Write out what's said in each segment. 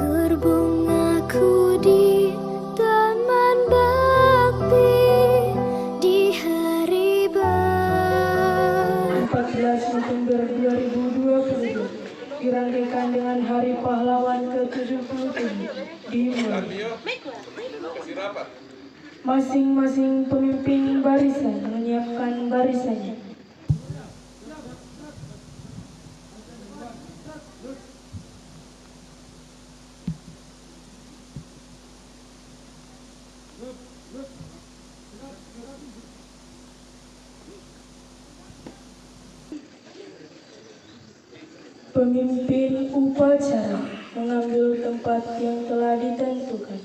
Berbungaku di taman bakti di hari 14 November 2020 dirangkaikan dengan Hari Pahlawan ke-77 dimulai. Masing-masing pemimpin barisan menyiapkan barisannya. Pemimpin upacara mengambil tempat yang telah ditentukan.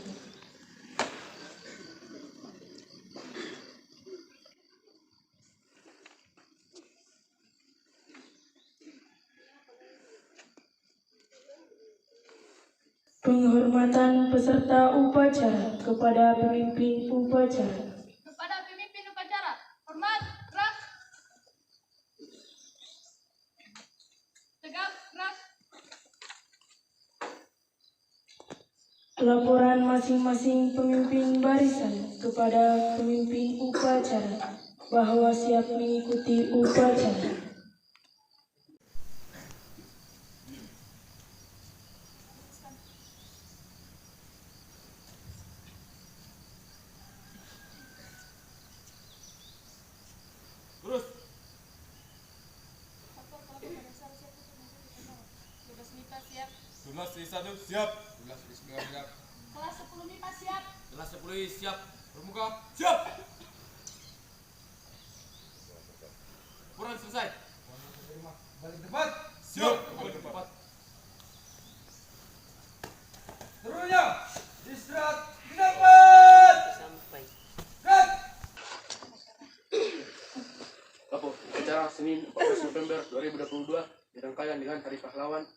Penghormatan peserta upacara kepada pemimpin upacara. Kepada pemimpin upacara, hormat, keras. Tegap, keras. Laporan masing-masing pemimpin barisan kepada pemimpin upacara bahwa siap mengikuti upacara. Terus. 12 MIPA siap. 12 I1 siap. 12 I9 siap. Kelas 10 MIPA siap. Kelas 10 I siap. Bermuka siap. Laporan selesai. Balik tempat. Siap. Kembali ke tempat. Seluruhnya istirahat di tempat. Gerak. Lapo, acara Senin 14 November 2022 dirangkaikan dengan Hari Pahlawan.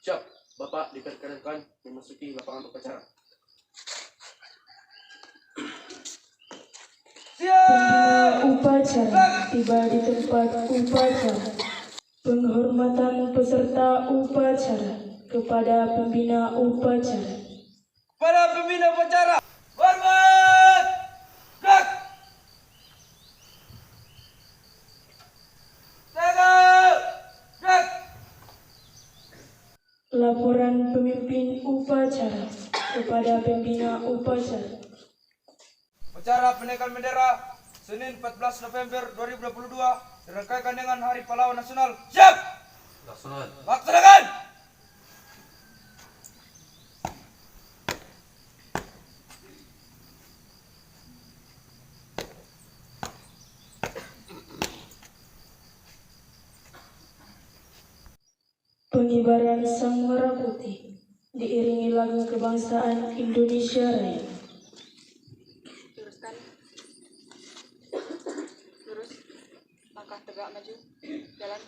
Siap, Bapak diperkenankan memasuki lapangan upacara. Pembina upacara tiba di tempat upacara. Penghormatan peserta upacara kepada pembina upacara. Para pembina upacara, hormat. Gerak. Tegak. Gerak. Laporan pemimpin upacara kepada pembina upacara. Upacara penaikan bendera Senin 14 November 2022 dirangkaikan dengan Hari Pahlawan Nasional. Siap. Laksanakan. Laksanakan. Pengibaran Sang Merah Putih diiringi lagu kebangsaan Indonesia Raya. Luruskan. Lurus. Langkah tegak maju. Jalan.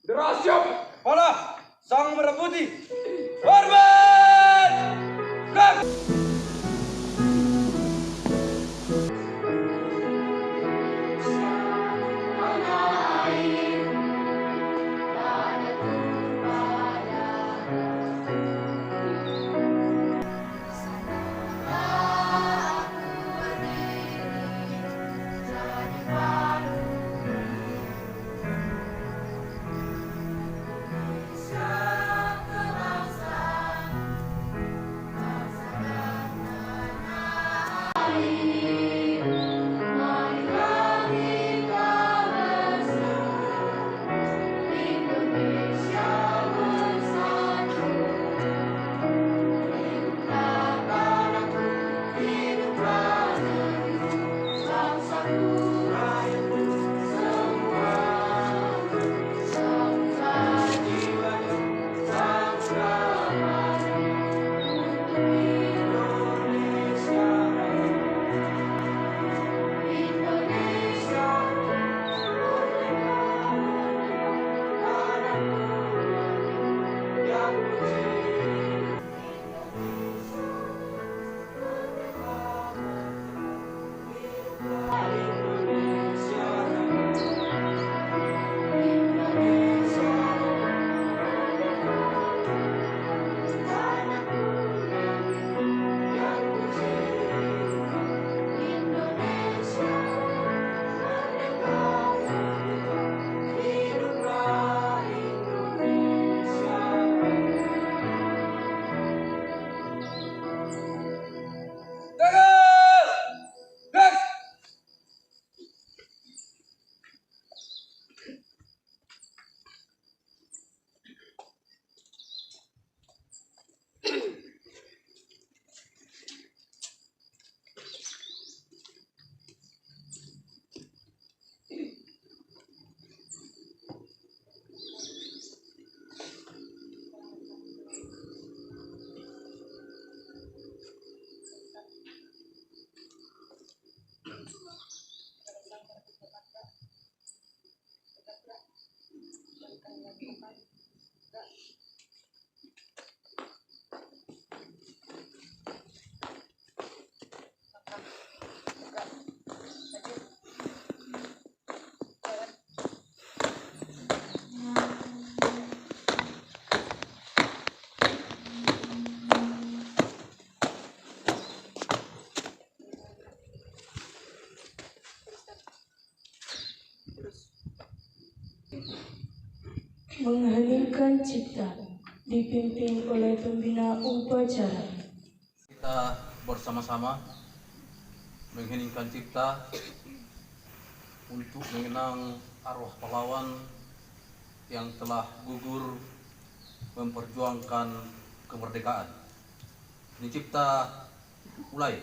Bendera siap. Kepala Sang Merah Putih. Hormat. Gerak. Sekali lagi, empat. Gerak. Langkah. Tegak. Maju. Jalan. Terus. Mengheningkan cipta dipimpin oleh pembina upacara. Kita bersama-sama mengheningkan cipta untuk mengenang arwah pahlawan yang telah gugur memperjuangkan kemerdekaan. Ini cipta mulai.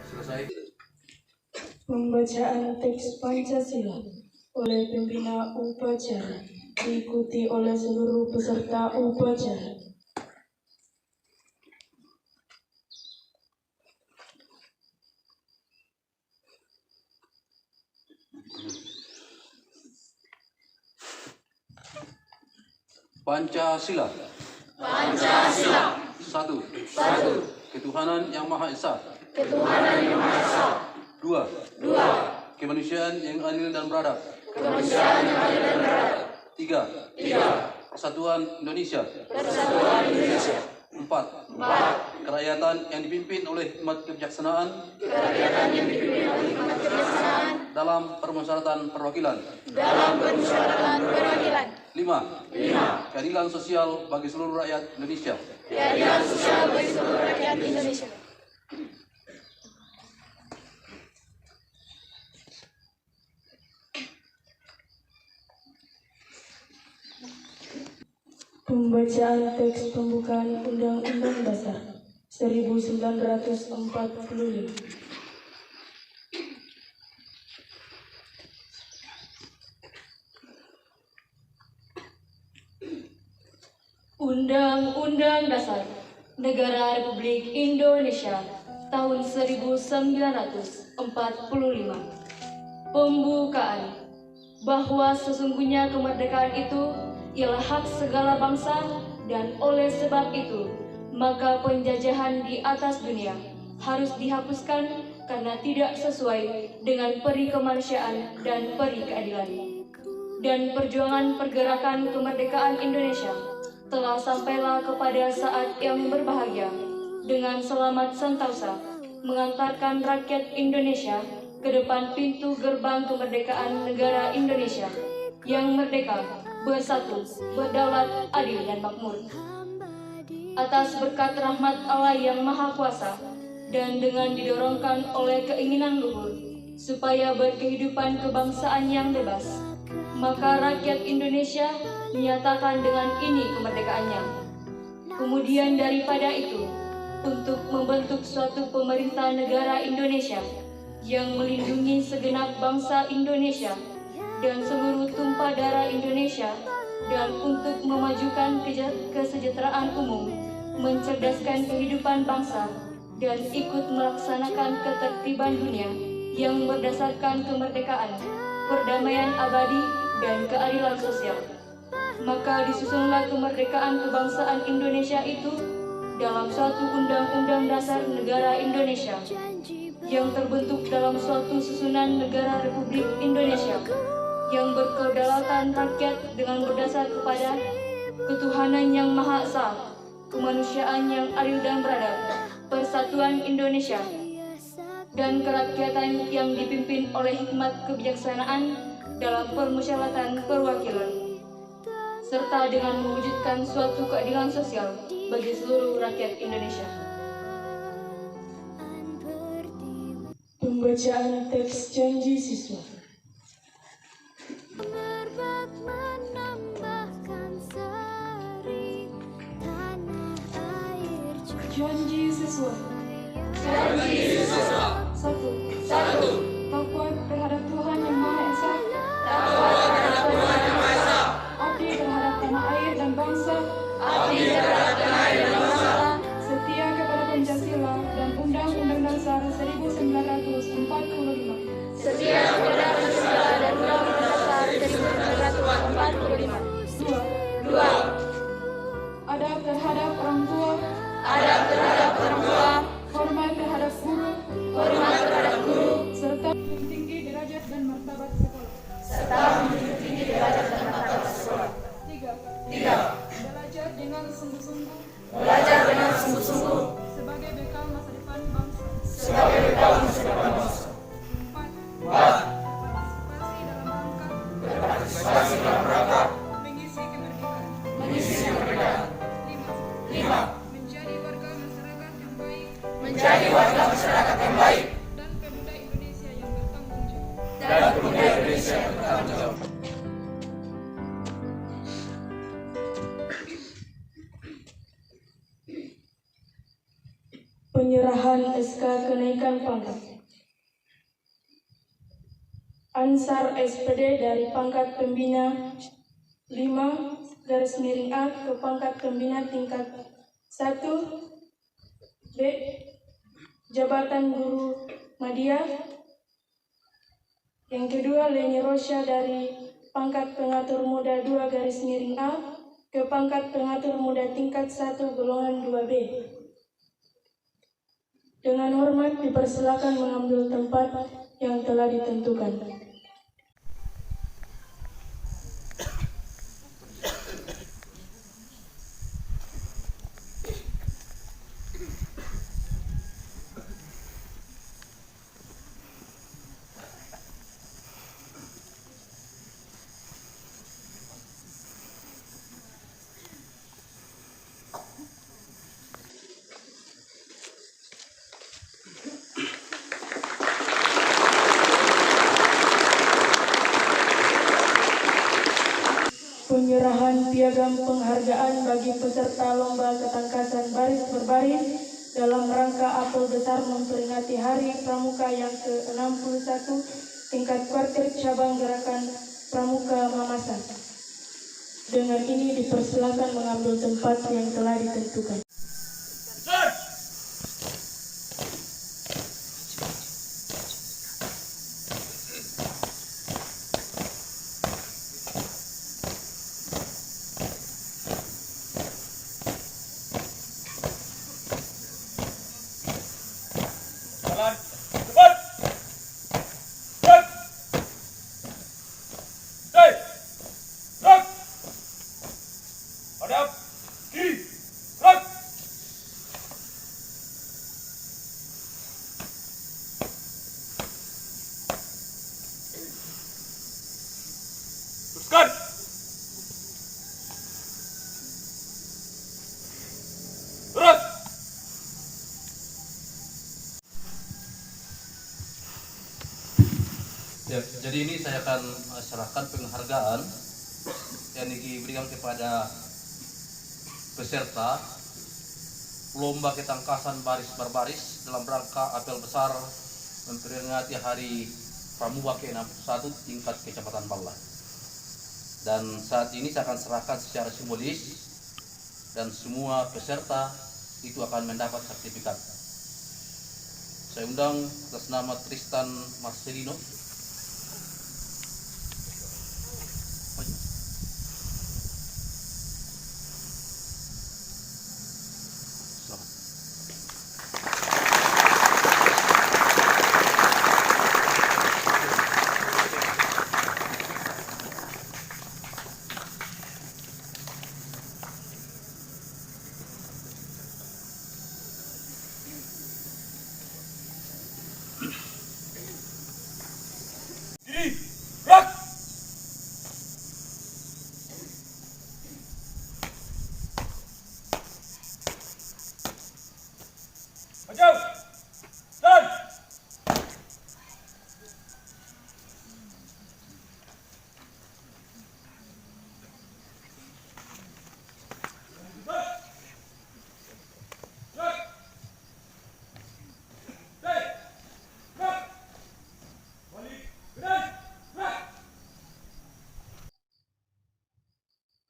Selesai. Pembacaan teks Pancasila oleh pembina upacara diikuti oleh seluruh peserta upacara. Pancasila. Pancasila. Satu. Ketuhanan yang Maha Esa. Dua. Kemanusiaan yang adil dan beradab. Tiga. Persatuan Indonesia. Empat. Kerakyatan yang dipimpin oleh hikmat kebijaksanaan. Dalam permusyawaratan perwakilan. Lima. Keadilan sosial bagi seluruh rakyat Indonesia. Pembacaan teks pembukaan Undang-Undang Dasar 1945. Undang-Undang Dasar Negara Republik Indonesia tahun 1945. Pembukaan. Bahwa sesungguhnya kemerdekaan itu ialah hak segala bangsa, dan oleh sebab itu maka penjajahan di atas dunia harus dihapuskan karena tidak sesuai dengan peri kemanusiaan dan peri keadilan. Dan perjuangan pergerakan kemerdekaan Indonesia telah sampailah kepada saat yang berbahagia dengan selamat sentosa mengantarkan rakyat Indonesia ke depan pintu gerbang kemerdekaan negara Indonesia yang merdeka, bersatu, berdaulat, adil, dan makmur. Atas berkat rahmat Allah yang Maha Kuasa dan dengan didorongkan oleh keinginan luhur supaya berkehidupan kebangsaan yang bebas, maka rakyat Indonesia menyatakan dengan ini kemerdekaannya. Kemudian daripada itu, untuk membentuk suatu pemerintah negara Indonesia yang melindungi segenap bangsa Indonesia dan seluruh tumpah darah Indonesia dan untuk memajukan kesejahteraan umum, mencerdaskan kehidupan bangsa, dan ikut melaksanakan ketertiban dunia yang berdasarkan kemerdekaan, perdamaian abadi, dan keadilan sosial. Maka disusunlah kemerdekaan kebangsaan Indonesia itu dalam suatu Undang-Undang Dasar Negara Indonesia yang terbentuk dalam suatu susunan negara Republik Indonesia yang berkedaulatan rakyat dengan berdasar kepada ketuhanan yang Maha Esa, kemanusiaan yang adil dan beradab, persatuan Indonesia, dan kerakyatan yang dipimpin oleh hikmat kebijaksanaan dalam permusyawaratan perwakilan, serta dengan mewujudkan suatu keadilan sosial bagi seluruh rakyat Indonesia. Pembacaan teks janji siswa. Merbak menambahkan seri tanah air Janji siswa. Satu. Takwa terhadap Tuhan Yang Maha Esa. Abdi terhadap tanah air dan bangsa. Setia kepada Pancasila dan Undang-Undang Dasar 1945. Dua. Adab terhadap orang tua. Hormat terhadap guru. Serta tinggi derajat dan martabat sekolah. Tiga. Belajar dengan sungguh-sungguh. Sebagai bekal masa depan bangsa. Empat. Partisipasi dalam rangka mengisi kemerdekaan. Lima. Menjadi warga masyarakat yang baik. Dan pemuda Indonesia yang bertanggung jawab. Penyerahan SK kenaikan pangkat. Ansar SPD dari pangkat pembina 5-A ke pangkat pembina tingkat 1 B. Jabatan Guru Madya. Yang kedua, Leni Rosya dari pangkat pengatur muda 2-A ke pangkat pengatur muda tingkat 1 golongan 2B. Dengan hormat dipersilakan mengambil tempat yang telah ditentukan. Penyerahan piagam penghargaan bagi peserta lomba ketangkasan baris berbaris dalam rangka apel besar memperingati Hari Pramuka yang ke-61 tingkat kuartir cabang gerakan Pramuka Mamasa. Dengan ini dipersilakan mengambil tempat yang telah ditentukan. Teruskan. Terus. Ya, jadi ini saya akan serahkan penghargaan yang diberikan kepada peserta lomba ketangkasan baris berbaris dalam rangka apel besar memperingati Hari Pramuka ke-61 tingkat Kecamatan Balla. Dan saat ini saya akan serahkan secara simbolis dan semua peserta itu akan mendapat sertifikat. Saya undang atas nama Tristan Marcelino. Gerak! Maju! Stand!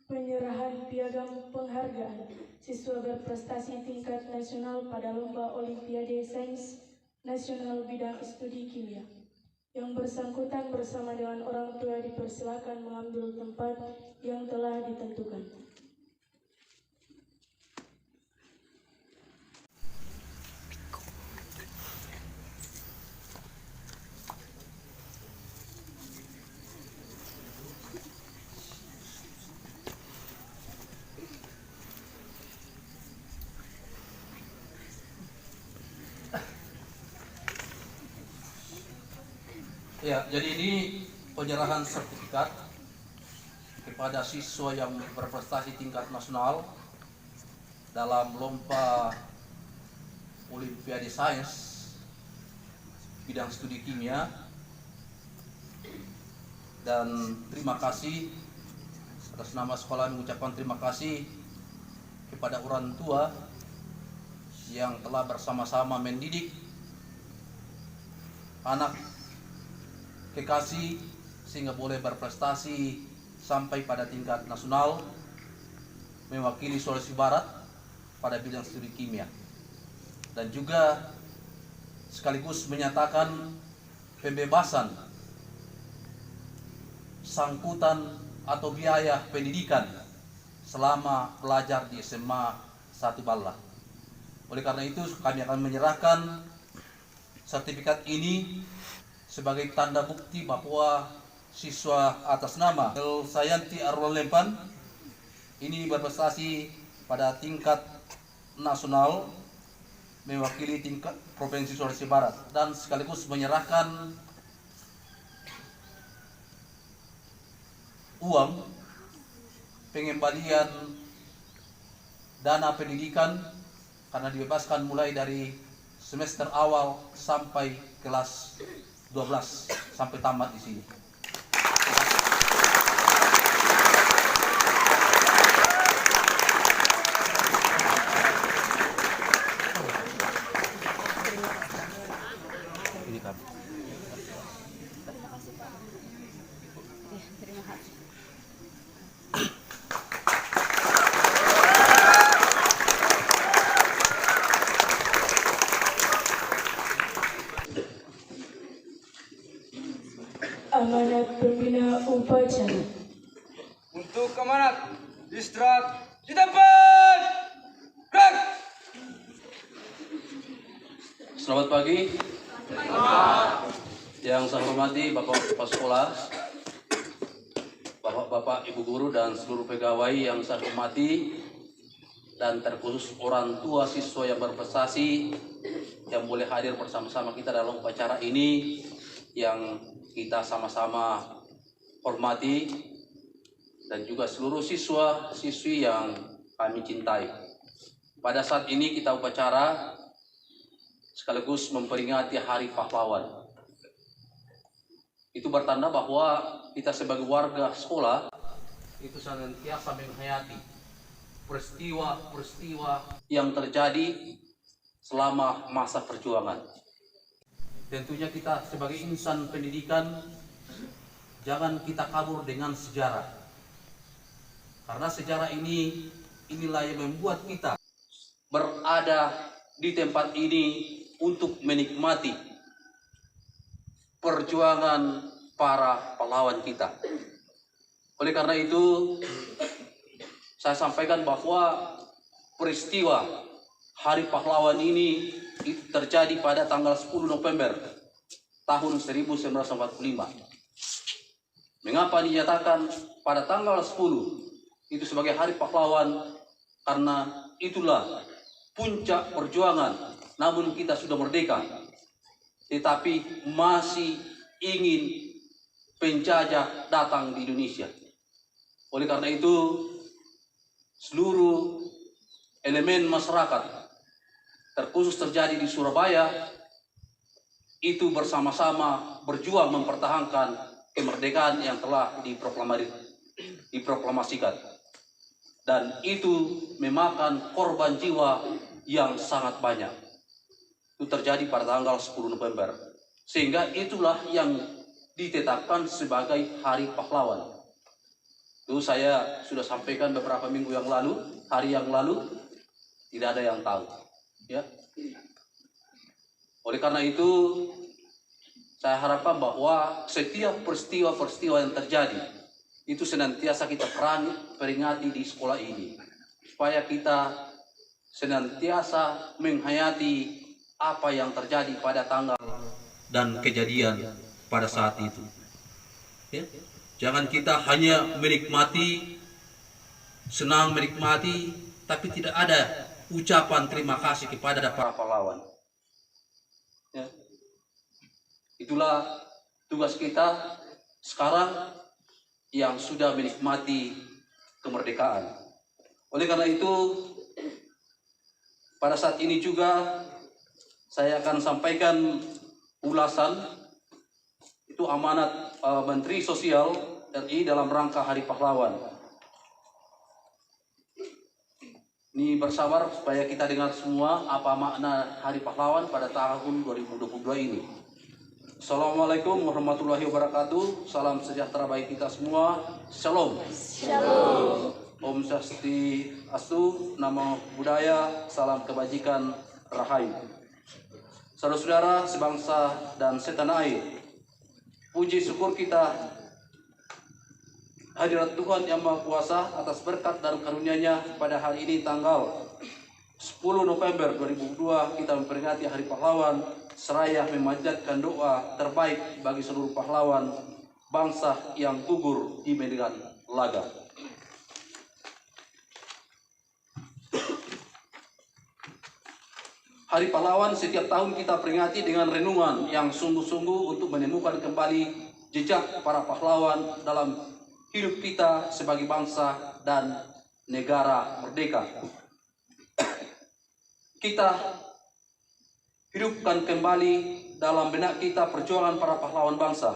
Penyerahan piagam penghargaan siswa berprestasi tingkat nasional pada Lomba Olimpiade Sains Nasional Bidang Studi Kimia. Yang bersangkutan bersama dengan orang tua dipersilakan mengambil tempat yang telah ditentukan. Ya, jadi ini penyerahan sertifikat kepada siswa yang berprestasi tingkat nasional dalam lomba Olimpiade Sains bidang studi kimia. Dan terima kasih atas nama sekolah mengucapkan terima kasih kepada orang tua yang telah bersama-sama mendidik anak kekasih sehingga boleh berprestasi sampai pada tingkat nasional mewakili Sulawesi Barat pada bidang studi kimia, dan juga sekaligus menyatakan pembebasan sangkutan atau biaya pendidikan selama belajar di SMA 1 Balla. Oleh karena itu kami akan menyerahkan sertifikat ini sebagai tanda bukti bahwa siswa atas nama Sayanti Arul Lempan ini berprestasi pada tingkat nasional mewakili tingkat Provinsi Sulawesi Barat, dan sekaligus menyerahkan uang pengembalian dana pendidikan karena dibebaskan mulai dari semester awal sampai kelas 12 sampai tamat di sini. Ini kan. Terima kasih. Amanat pembina upacara. Untuk amanat distrak di tempat. Gerak! Selamat pagi. Yang saya hormati Bapak Kepala Sekolah, Bapak Ibu Guru dan seluruh pegawai yang saya hormati, dan terkhusus orang tua siswa yang berprestasi yang boleh hadir bersama-sama kita dalam upacara ini yang kita sama-sama hormati, dan juga seluruh siswa-siswi yang kami cintai. Pada saat ini kita upacara sekaligus memperingati Hari Pahlawan. Itu bertanda bahwa kita sebagai warga sekolah itu senantiasa menghayati peristiwa-peristiwa yang terjadi selama masa perjuangan. Tentunya kita sebagai insan pendidikan jangan kita kabur dengan sejarah, Karena sejarah inilah yang membuat kita berada di tempat ini untuk menikmati perjuangan para pahlawan kita. Oleh karena itu, saya sampaikan bahwa peristiwa Hari Pahlawan ini terjadi pada tanggal 10 November tahun 1945. Mengapa dinyatakan pada tanggal 10 itu sebagai Hari Pahlawan? Karena itulah puncak perjuangan. Namun kita sudah merdeka, tetapi masih ingin penjajah datang di Indonesia. Oleh karena itu, seluruh elemen masyarakat, terkhusus terjadi di Surabaya, itu bersama-sama berjuang mempertahankan kemerdekaan yang telah diproklamasikan. Dan itu memakan korban jiwa yang sangat banyak. Itu terjadi pada tanggal 10 November. Sehingga itulah yang ditetapkan sebagai Hari Pahlawan. Itu saya sudah sampaikan beberapa minggu yang lalu, hari yang lalu, tidak ada yang tahu. Ya. Oleh karena itu, saya harapkan bahwa setiap peristiwa-peristiwa yang terjadi, itu senantiasa kita peringati di sekolah ini. Supaya kita senantiasa menghayati apa yang terjadi pada tanggal dan kejadian pada saat itu. Ya. Jangan kita hanya menikmati, senang menikmati, tapi tidak ada ucapan terima kasih kepada para pahlawan. Ya. Itulah tugas kita sekarang yang sudah menikmati kemerdekaan. Oleh karena itu, pada saat ini juga saya akan sampaikan ulasan itu amanat Menteri Sosial RI dalam rangka Hari Pahlawan. Ini bersabar supaya kita dengar semua apa makna Hari Pahlawan pada tahun 2022 ini. Assalamualaikum warahmatullahi wabarakatuh. Salam sejahtera bagi kita semua. Shalom. Shalom. Om Swastiastu, Namo Buddhaya, salam kebajikan, rahayu. Saudara-saudara sebangsa dan setanah air, puji syukur kita hadirat Tuhan Yang Maha Kuasa atas berkat dan karunia-Nya pada hari ini tanggal 10 November 2002 kita memperingati Hari Pahlawan seraya memanjatkan doa terbaik bagi seluruh pahlawan bangsa yang gugur di medan laga. Hari Pahlawan setiap tahun kita peringati dengan renungan yang sungguh-sungguh untuk menemukan kembali jejak para pahlawan dalam hidup kita sebagai bangsa dan negara merdeka. Kita hidupkan kembali dalam benak kita perjuangan para pahlawan bangsa.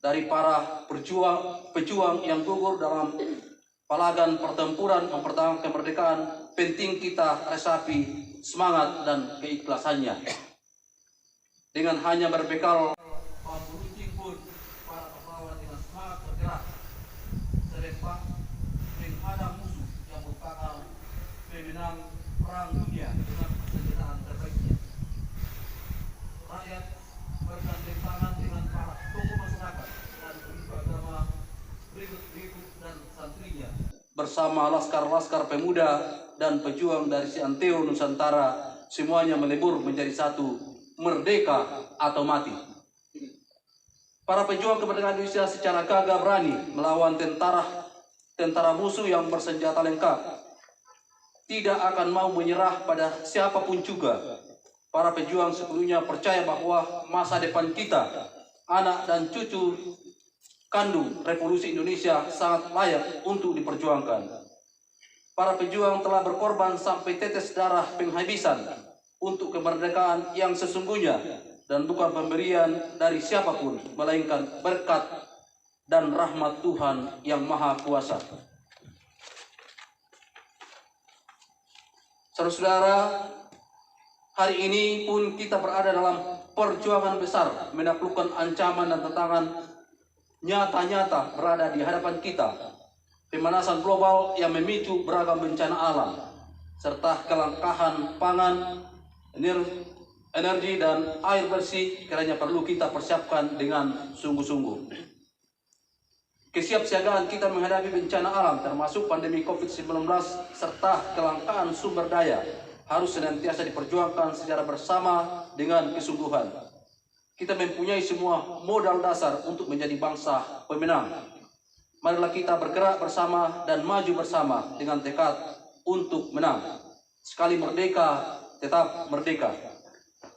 Dari para pejuang yang gugur dalam palagan pertempuran mempertahankan kemerdekaan, penting kita resapi semangat dan keikhlasannya. Dengan hanya berbekal runcing pun para pahlawan dengan semangat bergerak serempak menghadang musuh yang merupakan pemenang perang dunia dengan persenjataan terbaiknya. Rakyat bergandeng tangan dengan para tokoh masyarakat dan pemuka agama, berikut dan santrinya bersama laskar-laskar pemuda dan pejuang dari Sianteo Nusantara, semuanya melebur menjadi satu, merdeka atau mati. Para pejuang kemerdekaan Indonesia secara gagah berani melawan tentara musuh yang bersenjata lengkap, tidak akan mau menyerah pada siapapun juga. Para pejuang sebelumnya percaya bahwa masa depan kita, anak dan cucu kandung Revolusi Indonesia sangat layak untuk diperjuangkan. Para pejuang telah berkorban sampai tetes darah penghabisan untuk kemerdekaan yang sesungguhnya dan bukan pemberian dari siapapun, melainkan berkat dan rahmat Tuhan Yang Maha Kuasa. Saudara-saudara, hari ini pun kita berada dalam perjuangan besar menaklukkan ancaman dan tantangan nyata-nyata berada di hadapan kita. pemanasan global yang memicu beragam bencana alam, serta kelangkaan pangan, energi dan air bersih kiranya perlu kita persiapkan dengan sungguh-sungguh. Kesiapsiagaan kita menghadapi bencana alam termasuk pandemi COVID-19 serta kelangkaan sumber daya harus senantiasa diperjuangkan secara bersama dengan kesungguhan. Kita mempunyai semua modal dasar untuk menjadi bangsa pemenang. Marilah kita bergerak bersama dan maju bersama dengan tekad untuk menang. Sekali merdeka, tetap merdeka.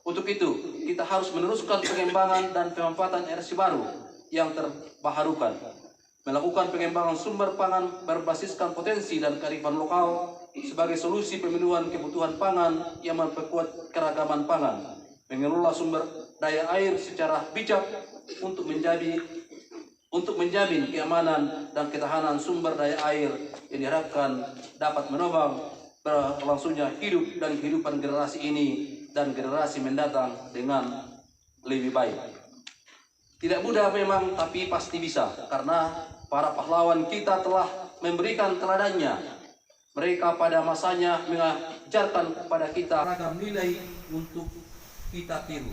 Untuk itu, kita harus meneruskan pengembangan dan pemanfaatan energi baru yang terbaharukan. Melakukan pengembangan sumber pangan berbasiskan potensi dan kearifan lokal sebagai solusi pemenuhan kebutuhan pangan yang memperkuat keragaman pangan. Mengelola sumber daya air secara bijak untuk menjamin keamanan dan ketahanan sumber daya air yang diharapkan dapat menopang berlangsungnya hidup dan kehidupan generasi ini dan generasi mendatang dengan lebih baik. Tidak mudah memang, tapi pasti bisa, karena para pahlawan kita telah memberikan teladannya. Mereka pada masanya mengajarkan kepada kita ragam nilai untuk kita tiru,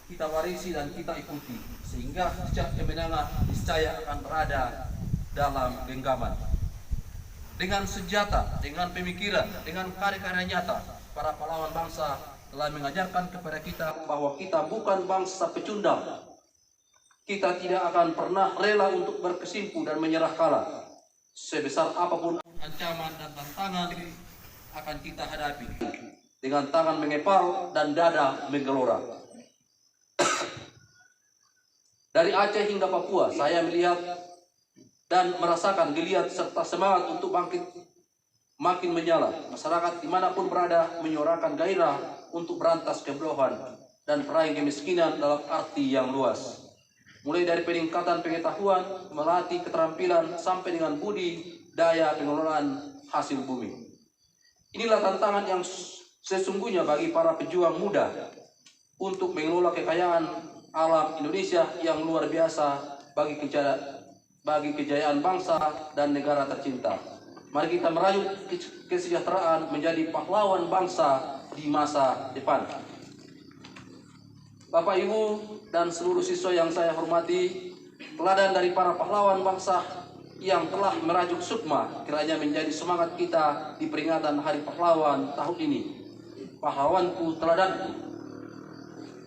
kita warisi dan kita ikuti, sehingga jejak kemenangan niscaya akan berada dalam genggaman. Dengan senjata, dengan pemikiran, dengan karya-karya nyata, para pahlawan bangsa telah mengajarkan kepada kita bahwa kita bukan bangsa pecundang. Kita tidak akan pernah rela untuk berkesimpuh dan menyerah kalah. Sebesar apapun ancaman dan tantangan akan kita hadapi dengan tangan mengepal dan dada menggelora. Dari Aceh hingga Papua, saya melihat dan merasakan geliat serta semangat untuk bangkit makin menyala. Masyarakat dimanapun berada menyuarakan gairah untuk berantas kebodohan dan peraih kemiskinan dalam arti yang luas. Mulai dari peningkatan pengetahuan, melatih keterampilan, sampai dengan budi daya pengelolaan hasil bumi. Inilah tantangan yang sesungguhnya bagi para pejuang muda untuk mengelola kekayaan alam Indonesia yang luar biasa bagi kejayaan bangsa dan negara tercinta. Mari kita merajut kesejahteraan menjadi pahlawan bangsa di masa depan. Bapak, Ibu, dan seluruh siswa yang saya hormati, teladan dari para pahlawan bangsa yang telah merajuk sukma kiranya menjadi semangat kita di peringatan Hari Pahlawan tahun ini. Pahlawanku, teladanku,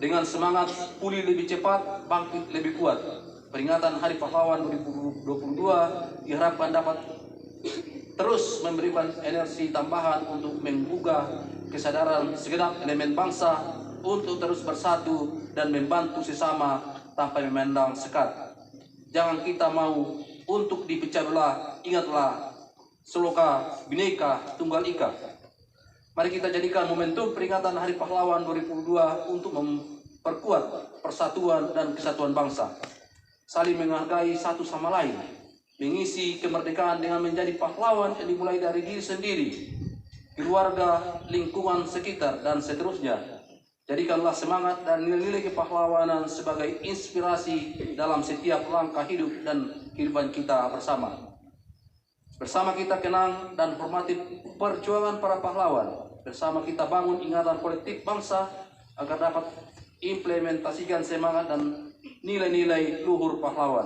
dengan semangat pulih lebih cepat, bangkit lebih kuat. Peringatan Hari Pahlawan 2022 diharapkan dapat terus memberikan energi tambahan untuk menggugah kesadaran segenap elemen bangsa untuk terus bersatu dan membantu sesama tanpa memandang sekat. Jangan kita mau untuk dipecah belah. Ingatlah Sloka Bhinneka Tunggal Ika. Mari kita jadikan momentum peringatan Hari Pahlawan 2022 untuk memperkuat persatuan dan kesatuan bangsa, saling menghargai satu sama lain, mengisi kemerdekaan dengan menjadi pahlawan yang dimulai dari diri sendiri, keluarga, lingkungan sekitar, dan seterusnya. Jadikanlah semangat dan nilai-nilai kepahlawanan sebagai inspirasi dalam setiap langkah hidup dan kehidupan kita bersama. Bersama kita kenang dan hormati perjuangan para pahlawan. Bersama kita bangun ingatan kolektif bangsa agar dapat implementasikan semangat dan nilai-nilai luhur pahlawan.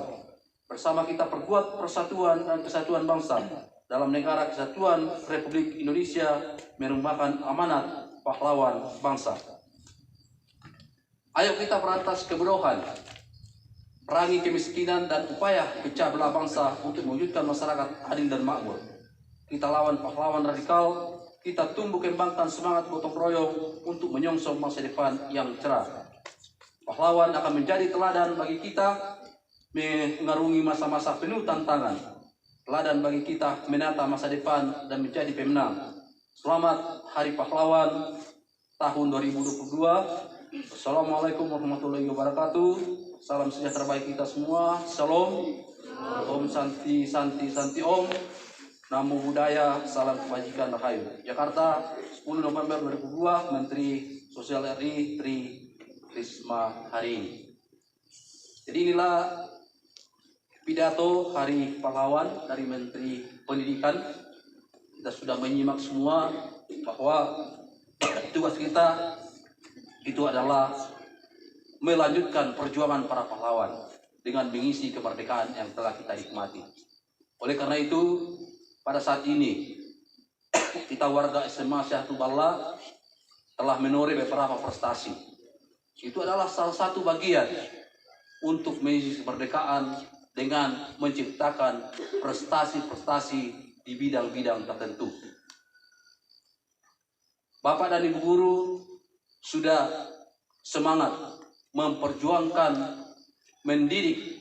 Bersama kita perkuat persatuan dan kesatuan bangsa dalam negara kesatuan Republik Indonesia, merupakan amanat pahlawan bangsa. Ayo kita berantas kebodohan, perangi kemiskinan, dan upaya pecah belah bangsa untuk mewujudkan masyarakat adil dan makmur. Kita lawan pahlawan radikal, kita tumbuh kembangkan semangat gotong royong untuk menyongsong masa depan yang cerah. Pahlawan akan menjadi teladan bagi kita mengarungi masa-masa penuh tantangan, teladan bagi kita menata masa depan dan menjadi pemenang. Selamat Hari Pahlawan tahun 2022. Assalamualaikum warahmatullahi wabarakatuh. Salam sejahtera bagi kita semua. Salam. Om Santi Santi Santi Om. Namo Buddhaya. Salam kebajikan rahayu. Jakarta, 10 November 2002. Menteri Sosial RI Tri Risma hari ini. Jadi inilah pidato Hari Pahlawan dari Menteri Pendidikan. Kita sudah menyimak semua bahwa tugas kita itu adalah melanjutkan perjuangan para pahlawan dengan mengisi kemerdekaan yang telah kita nikmati. Oleh karena itu, pada saat ini kita warga SMA Syahrul Balla telah menoreh beberapa prestasi. Itu adalah salah satu bagian untuk mengisi kemerdekaan dengan menciptakan prestasi-prestasi di bidang-bidang tertentu. Bapak dan Ibu guru sudah semangat memperjuangkan mendidik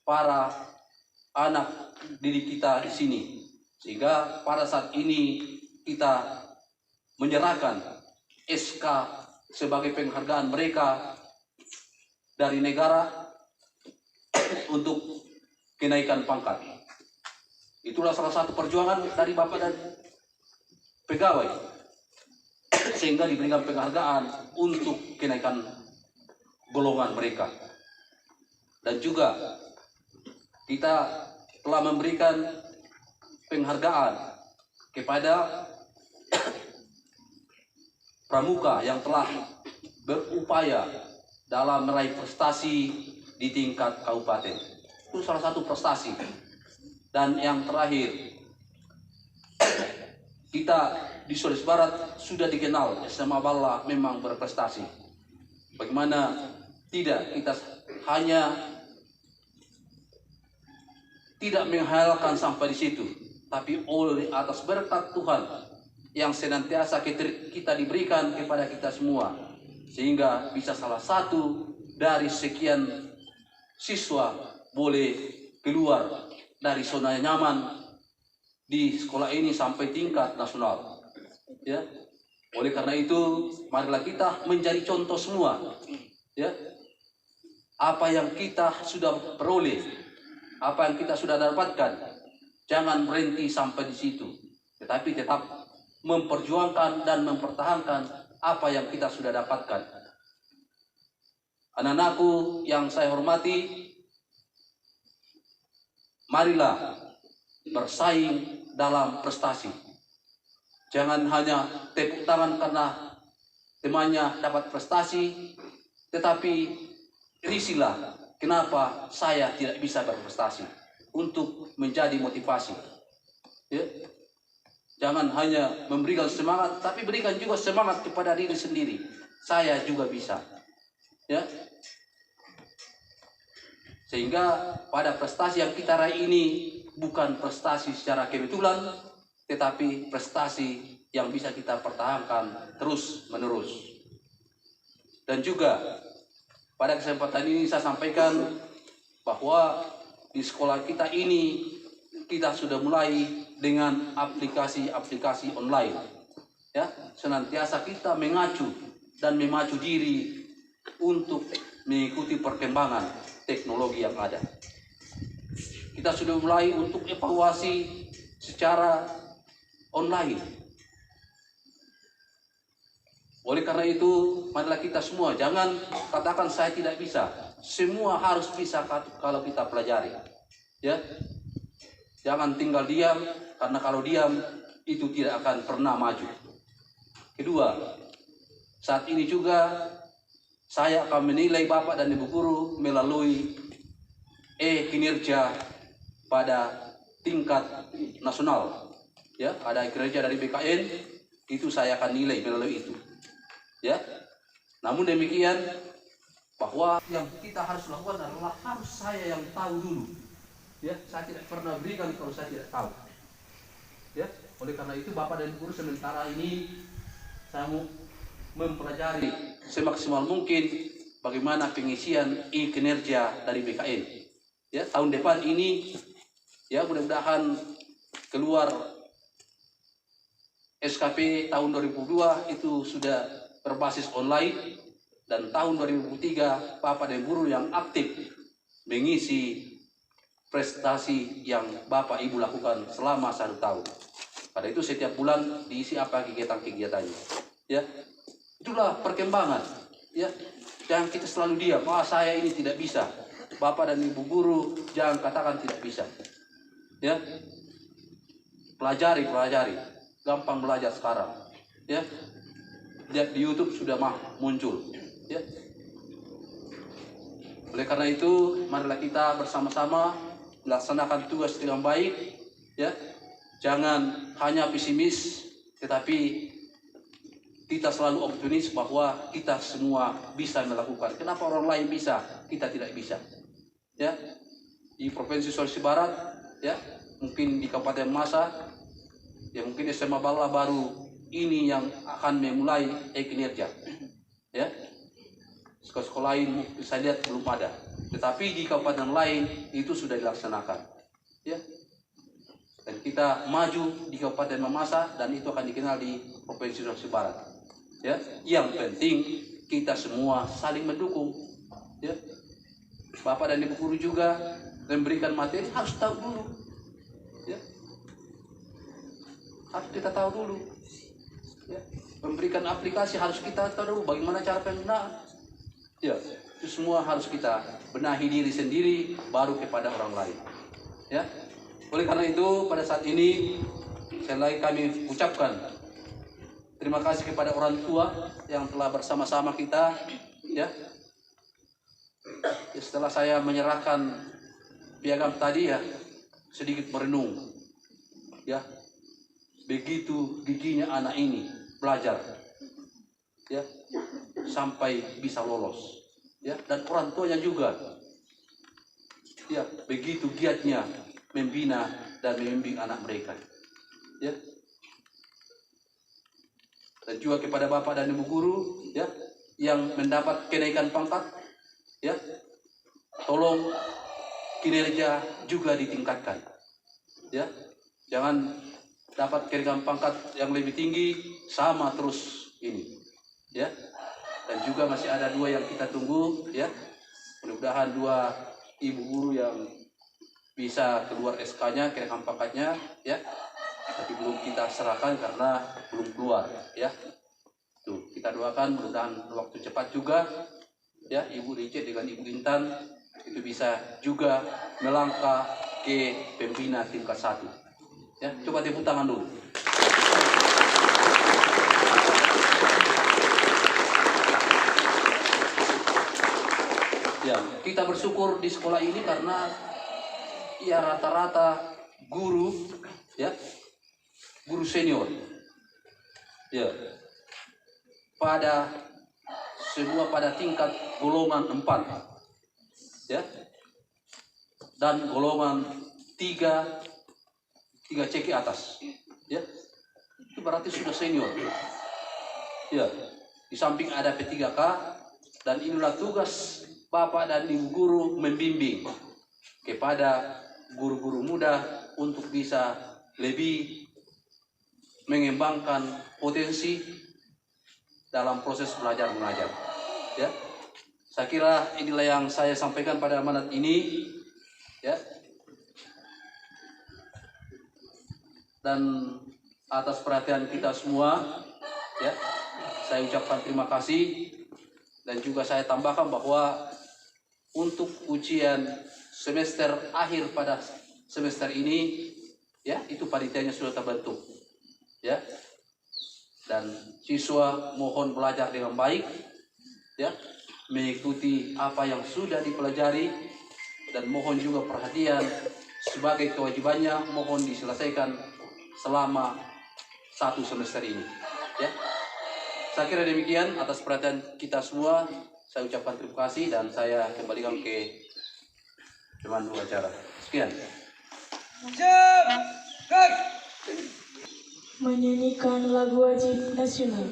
para anak didik kita di sini, sehingga pada saat ini kita menyerahkan SK sebagai penghargaan mereka dari negara untuk kenaikan pangkat. Itulah salah satu perjuangan dari Bapak dan pegawai, sehingga diberikan penghargaan untuk kenaikan golongan mereka. Dan juga kita telah memberikan penghargaan kepada pramuka yang telah berupaya dalam meraih prestasi di tingkat kabupaten. Itu salah satu prestasi. Dan yang terakhir, kita di Sulawesi Barat sudah dikenal SMA Balla memang berprestasi. Bagaimana tidak kita hanya tidak menghayalkan sampai di situ, tapi oleh atas berkat Tuhan yang senantiasa kita diberikan kepada kita semua, sehingga bisa salah satu dari sekian siswa boleh keluar dari zona nyaman di sekolah ini sampai tingkat nasional. Ya, oleh karena itu, marilah kita menjadi contoh semua. Ya, apa yang kita sudah peroleh, apa yang kita sudah dapatkan, jangan berhenti sampai di situ, tetapi tetap memperjuangkan dan mempertahankan apa yang kita sudah dapatkan. Anak-anakku yang saya hormati, marilah bersaing dalam prestasi. Jangan hanya tepuk tangan karena temannya dapat prestasi, tetapi risilah kenapa saya tidak bisa berprestasi, untuk menjadi motivasi. Ya. Jangan hanya memberikan semangat, tapi berikan juga semangat kepada diri sendiri. Saya juga bisa. Ya. Sehingga pada prestasi yang kita raih ini bukan prestasi secara kebetulan, tetapi prestasi yang bisa kita pertahankan terus menerus. Dan juga pada kesempatan ini saya sampaikan bahwa di sekolah kita ini kita sudah mulai dengan aplikasi-aplikasi online. Ya, senantiasa kita mengacu dan memacu diri untuk mengikuti perkembangan teknologi yang ada. Kita sudah mulai untuk evaluasi secara online. Oleh karena itu, marilah kita semua jangan katakan saya tidak bisa. Semua harus bisa kalau kita pelajari. Ya, jangan tinggal diam, karena kalau diam itu tidak akan pernah maju. Kedua, saat ini juga saya akan menilai Bapak dan Ibu guru melalui kinerja pada tingkat nasional. Ya, ada kinerja dari BKN, itu saya akan nilai melalui itu. Ya, namun demikian bahwa yang kita harus lakukan adalah harus saya yang tahu dulu. Ya, saya tidak pernah berikan kalau saya tidak tahu. Ya, oleh karena itu Bapak dan Ibu guru sementara ini saya mau mempelajari semaksimal mungkin bagaimana pengisian kinerja dari BKN. Ya, tahun depan ini ya mudah-mudahan keluar SKP tahun 2002 itu sudah berbasis online, dan tahun 2003 Bapak dan Guru yang aktif mengisi prestasi yang Bapak Ibu lakukan selama 1 tahun. Pada itu setiap bulan diisi apa kegiatan-kegiatannya. Ya, itulah perkembangan. Ya, jangan kita selalu diam, saya ini tidak bisa. Bapak dan Ibu guru jangan katakan tidak bisa. Ya. Pelajari. Gampang belajar sekarang. Ya. Lihat di YouTube sudah muncul. Ya. Oleh karena itu, marilah kita bersama-sama melaksanakan tugas dengan baik. Ya. Jangan hanya pesimis, tetapi kita selalu optimis bahwa kita semua bisa melakukan. Kenapa orang lain bisa, kita tidak bisa? Ya, di Provinsi Sulawesi Barat, ya, mungkin di Kabupaten Masa, ya mungkin SMA Balla baru ini yang akan memulai kinerja. Ya, sekolah-sekolah lain saya lihat belum ada, tetapi di kabupaten lain itu sudah dilaksanakan. Ya. Dan kita maju di Kabupaten Mamasa dan itu akan dikenal di Provinsi Sulawesi Barat. Ya, yang penting kita semua saling mendukung. Ya, Bapak dan Ibu guru juga memberikan materi harus tahu dulu. Ya, harus kita tahu dulu. Ya, memberikan aplikasi harus kita tahu dulu bagaimana cara penggunaan. Ya, itu semua harus kita benahi diri sendiri baru kepada orang lain. Ya. Oleh karena itu pada saat ini sekali lagi kami ucapkan terima kasih kepada orang tua yang telah bersama-sama kita. Ya. Setelah saya menyerahkan piagam tadi ya sedikit merenung. Ya. Begitu giginya anak ini belajar. Ya. Sampai bisa lolos. Ya, dan orang tuanya juga. Ya, begitu giatnya membina dan membimbing anak mereka. Ya. Dan juga kepada Bapak dan Ibu guru ya yang mendapat kenaikan pangkat ya. Tolong kinerja juga ditingkatkan. Ya. Jangan dapat kenaikan pangkat yang lebih tinggi sama terus ini. Ya. Dan juga masih ada 2 yang kita tunggu ya. Mudah-mudahan 2 ibu guru yang bisa keluar SK-nya, kenaikan pangkatnya, ya. Tapi belum kita serahkan karena belum keluar, ya. Tuh, kita doakan mudah-mudahan waktu cepat juga, ya. Ibu Ricet dengan Ibu Intan itu bisa juga melangkah ke pembina tingkat 1. Ya, coba tepuk tangan dulu. Ya, kita bersyukur di sekolah ini karena ya rata-rata guru ya guru senior ya pada semua pada tingkat golongan 4 ya dan golongan 3 ceki atas ya itu berarti sudah senior ya di samping ada P3K dan inilah tugas Bapak dan Ibu guru membimbing kepada guru-guru muda untuk bisa lebih mengembangkan potensi dalam proses belajar mengajar. Ya, saya kira inilah yang saya sampaikan pada amanat ini. Ya, dan atas perhatian kita semua, ya, saya ucapkan terima kasih dan juga saya tambahkan bahwa untuk ujian semester akhir pada semester ini ya itu panitianya sudah terbentuk ya dan siswa mohon belajar dengan baik ya mengikuti apa yang sudah dipelajari dan mohon juga perhatian sebagai kewajibannya mohon diselesaikan selama 1 semester ini ya saya kira demikian atas perhatian kita semua saya ucapkan terima kasih dan saya kembalikan ke pemandu acara. Sekian. Menyanyikan lagu wajib nasional.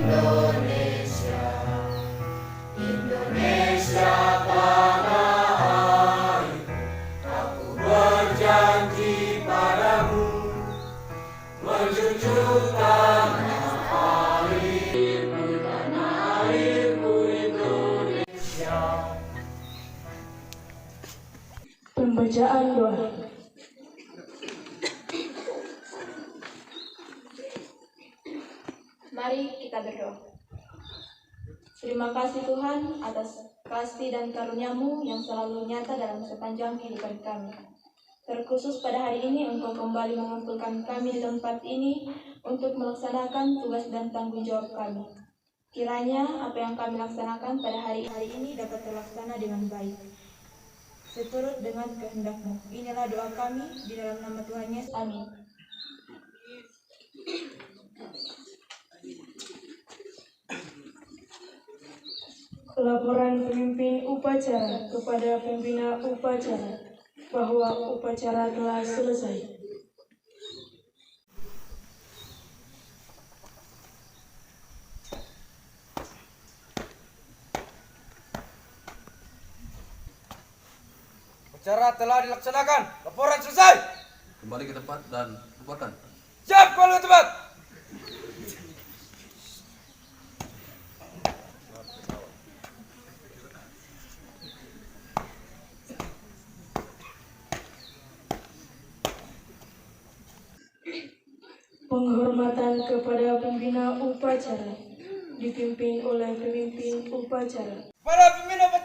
Indonesia Pembacaan doa. Mari kita berdoa. Terima kasih Tuhan atas kasih dan karunia-Mu yang selalu nyata dalam sepanjang kehidupan kami. Terkhusus pada hari ini Engkau kembali mengumpulkan kami di tempat ini untuk melaksanakan tugas dan tanggung jawab kami. Kiranya apa yang kami laksanakan pada hari-hari ini dapat terlaksana dengan baik, seturut dengan kehendak-Mu. Inilah doa kami di dalam nama Tuhan Yesus. Amin. Laporan pemimpin upacara kepada pembina upacara bahwa upacara telah selesai. Upacara telah dilaksanakan. Laporan selesai. Kembali ke tempat dan bubarkan. Siap, kembali ke tempat. Penghormatan kepada pembina upacara dipimpin oleh pemimpin upacara. Para pembina upacara